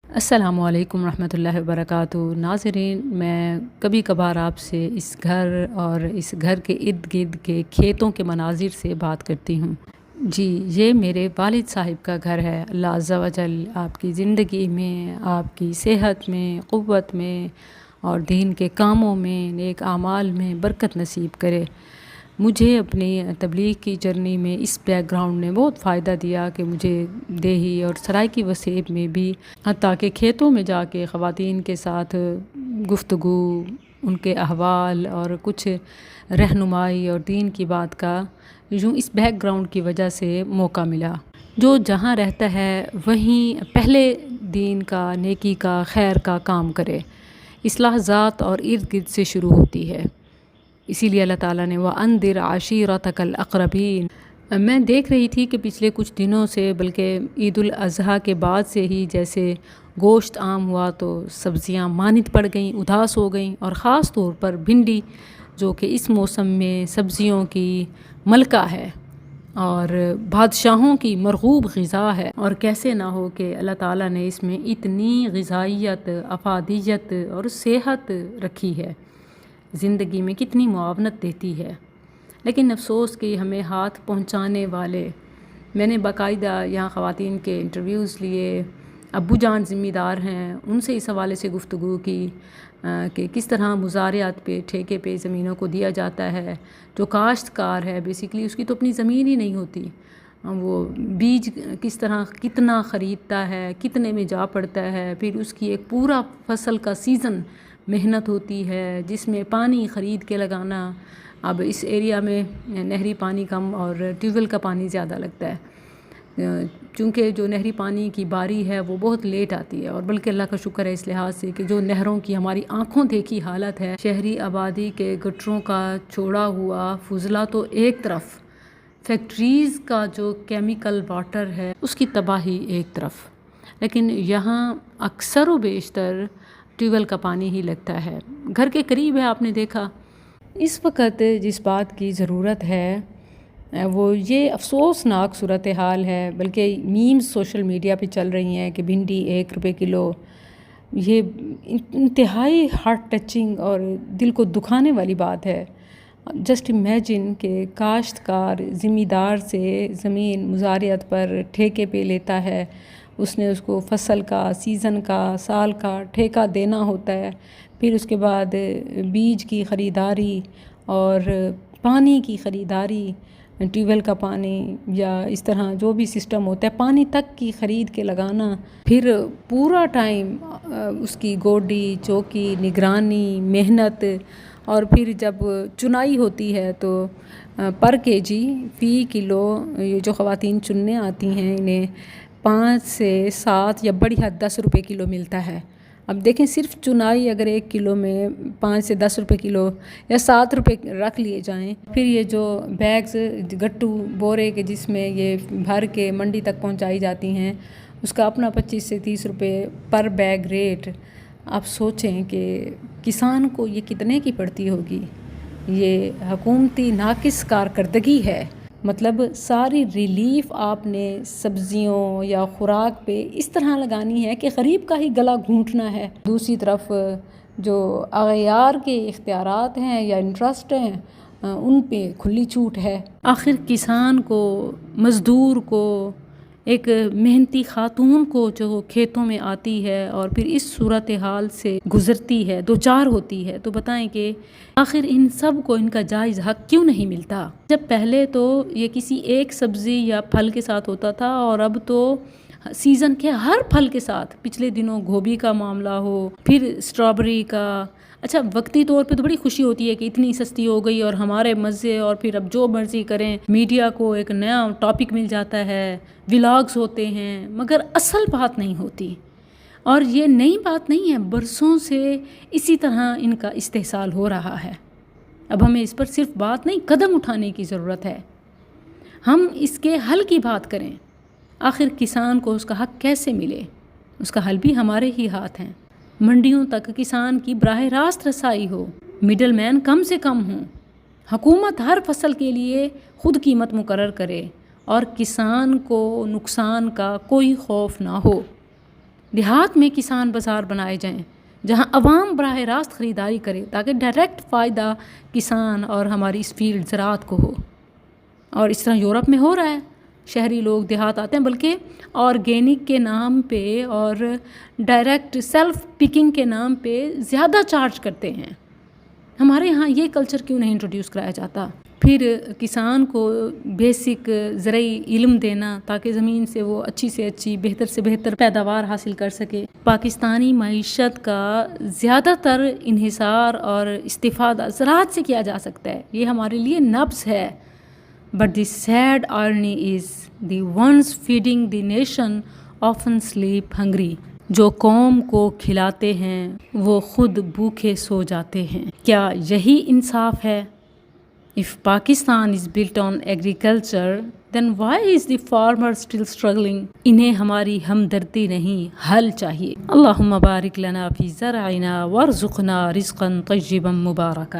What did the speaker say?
السلام علیکم ورحمۃ اللہ وبرکاتہ۔ ناظرین، میں کبھی کبھار آپ سے اس گھر اور اس گھر کے ارد گرد کے کھیتوں کے مناظر سے بات کرتی ہوں۔ جی، یہ میرے والد صاحب کا گھر ہے۔ اللہ عز و جل آپ کی زندگی میں، آپ کی صحت میں، قوت میں اور دین کے کاموں میں، نیک اعمال میں برکت نصیب کرے۔ مجھے اپنی تبلیغ کی جرنی میں اس بیک گراؤنڈ نے بہت فائدہ دیا کہ مجھے دیہی اور سرائیکی وسیب میں بھی، حتیٰ کہ کھیتوں میں جا کے خواتین کے ساتھ گفتگو، ان کے احوال اور کچھ رہنمائی اور دین کی بات کا یوں اس بیک گراؤنڈ کی وجہ سے موقع ملا۔ جو جہاں رہتا ہے وہیں پہلے دین کا، نیکی کا، خیر کا کام کرے۔ اصلاح ذات اور ارد گرد سے شروع ہوتی ہے۔ اسی لیے اللہ تعالیٰ نے وَأَنذِرْ عَشِيرَتَكَ الْأَقْرَبِينَ۔ میں دیکھ رہی تھی کہ پچھلے کچھ دنوں سے، بلکہ عید الاضحیٰ کے بعد سے ہی جیسے گوشت عام ہوا تو سبزیاں ماند پڑ گئیں، اداس ہو گئیں، اور خاص طور پر بھنڈی جو کہ اس موسم میں سبزیوں کی ملکہ ہے اور بادشاہوں کی مرغوب غذا ہے، اور کیسے نہ ہو کہ اللہ تعالیٰ نے اس میں اتنی غذائیت، افادیت اور صحت رکھی ہے، زندگی میں کتنی معاونت دیتی ہے۔ لیکن افسوس کہ ہمیں ہاتھ پہنچانے والے، میں نے باقاعدہ یہاں خواتین کے انٹرویوز لیے، ابو جان ذمہ دار ہیں، ان سے اس حوالے سے گفتگو کی کہ کس طرح مزارعات پہ، ٹھیکے پہ زمینوں کو دیا جاتا ہے۔ جو کاشتکار ہے بیسیکلی اس کی تو اپنی زمین ہی نہیں ہوتی، وہ بیج کس طرح کتنا خریدتا ہے، کتنے میں جا پڑتا ہے، پھر اس کی ایک پورا فصل کا سیزن محنت ہوتی ہے، جس میں پانی خرید کے لگانا۔ اب اس ایریا میں نہری پانی کم اور ٹیوب ویل کا پانی زیادہ لگتا ہے، چونکہ جو نہری پانی کی باری ہے وہ بہت لیٹ آتی ہے، اور بلکہ اللہ کا شکر ہے اس لحاظ سے کہ جو نہروں کی ہماری آنکھوں دیکھی حالت ہے، شہری آبادی کے گٹروں کا چھوڑا ہوا فضلہ تو ایک طرف، فیکٹریز کا جو کیمیکل واٹر ہے اس کی تباہی ایک طرف، لیکن یہاں اکثر و بیشتر ٹیوب ویل کا پانی ہی لگتا ہے، گھر کے قریب ہے۔ آپ نے دیکھا اس وقت جس بات کی ضرورت ہے وہ یہ افسوسناک صورتحال ہے، بلکہ میمز سوشل میڈیا پہ چل رہی ہیں کہ بھنڈی 1 روپے کلو۔ یہ انتہائی ہارٹ ٹچنگ اور دل کو دکھانے والی بات ہے۔ جسٹ امیجن کہ کاشتکار ذمہ دار سے زمین مزارعت پر ٹھیکے پہ لیتا ہے، اس نے اس کو فصل کا، سیزن کا، سال کا ٹھیکہ دینا ہوتا ہے، پھر اس کے بعد بیج کی خریداری اور پانی کی خریداری، ٹیوب ویل کا پانی یا اس طرح جو بھی سسٹم ہوتا ہے، پانی تک کی خرید کے لگانا، پھر پورا ٹائم اس کی گوڈی، چوکی، نگرانی، محنت، اور پھر جب چنائی ہوتی ہے تو پر کے جی، فی کلو، یہ جو خواتین چننے آتی ہیں انہیں 5 سے 7 یا بڑی حد 10 روپے کلو ملتا ہے۔ اب دیکھیں صرف چنائی اگر 1 کلو میں 5 سے 10 روپے کلو یا 7 روپے رکھ لیے جائیں، پھر یہ جو بیگز، گٹو، بورے کے جس میں یہ بھر کے منڈی تک پہنچائی جاتی ہیں، اس کا اپنا 25 سے 30 روپے پر بیگ ریٹ۔ آپ سوچیں کہ کسان کو یہ کتنے کی پڑتی ہوگی۔ یہ حکومتی ناقص کارکردگی ہے۔ مطلب ساری ریلیف آپ نے سبزیوں یا خوراک پہ اس طرح لگانی ہے کہ غریب کا ہی گلا گھونٹنا ہے۔ دوسری طرف جو اغیار کے اختیارات ہیں یا انٹرسٹ ہیں، ان پہ کھلی چھوٹ ہے۔ آخر کسان کو، مزدور کو، ایک محنتی خاتون کو جو کھیتوں میں آتی ہے اور پھر اس صورتحال سے گزرتی ہے، دوچار ہوتی ہے، تو بتائیں کہ آخر ان سب کو ان کا جائز حق کیوں نہیں ملتا؟ جب پہلے تو یہ کسی ایک سبزی یا پھل کے ساتھ ہوتا تھا، اور اب تو سیزن کے ہر پھل کے ساتھ، پچھلے دنوں گوبھی کا معاملہ ہو، پھر اسٹرابری کا۔ اچھا، وقتی طور پہ تو بڑی خوشی ہوتی ہے کہ اتنی سستی ہو گئی اور ہمارے مزے، اور پھر اب جو مرضی کریں، میڈیا کو ایک نیا ٹاپک مل جاتا ہے، ولاگز ہوتے ہیں، مگر اصل بات نہیں ہوتی۔ اور یہ نئی بات نہیں ہے، برسوں سے اسی طرح ان کا استحصال ہو رہا ہے۔ اب ہمیں اس پر صرف بات نہیں، قدم اٹھانے کی ضرورت ہے۔ ہم اس کے حل کی بات کریں۔ آخر کسان کو اس کا حق کیسے ملے؟ اس کا حل بھی ہمارے ہی ہاتھ ہیں۔ منڈیوں تک کسان کی براہ راست رسائی ہو، مڈل مین کم سے کم ہوں، حکومت ہر فصل کے لیے خود قیمت مقرر کرے، اور کسان کو نقصان کا کوئی خوف نہ ہو۔ دیہات میں کسان بازار بنائے جائیں جہاں عوام براہ راست خریداری کرے تاکہ ڈائریکٹ فائدہ کسان اور ہماری اس فیلڈ زراعت کو ہو. اور اس طرح یورپ میں ہو رہا ہے. شہری لوگ دیہات آتے ہیں بلکہ آرگینک کے نام پہ اور ڈائریکٹ سیلف پکنگ کے نام پہ زیادہ چارج کرتے ہیں. ہمارے یہاں یہ کلچر کیوں نہیں انٹروڈیوس کرایا جاتا؟ پھر کسان کو بیسک زرعی علم دینا تاکہ زمین سے وہ اچھی سے اچھی بہتر سے بہتر پیداوار حاصل کر سکے. پاکستانی معیشت کا زیادہ تر انحصار اور استفادہ زراعت سے کیا جا سکتا ہے. یہ ہمارے لیے نبض ہے. But the sad irony is the ones feeding the nation often sleep hungry. جو قوم کو کھلاتے ہیں وہ خود بھوکے سو جاتے ہیں. کیا یہی انصاف ہے؟ If Pakistan is built on agriculture, then why is the farmer still struggling? انہیں ہماری ہمدردی نہیں حل چاہیے. اللہم بارک لنا فی زرعنا وارزقنا رزقا طیبا مبارکا.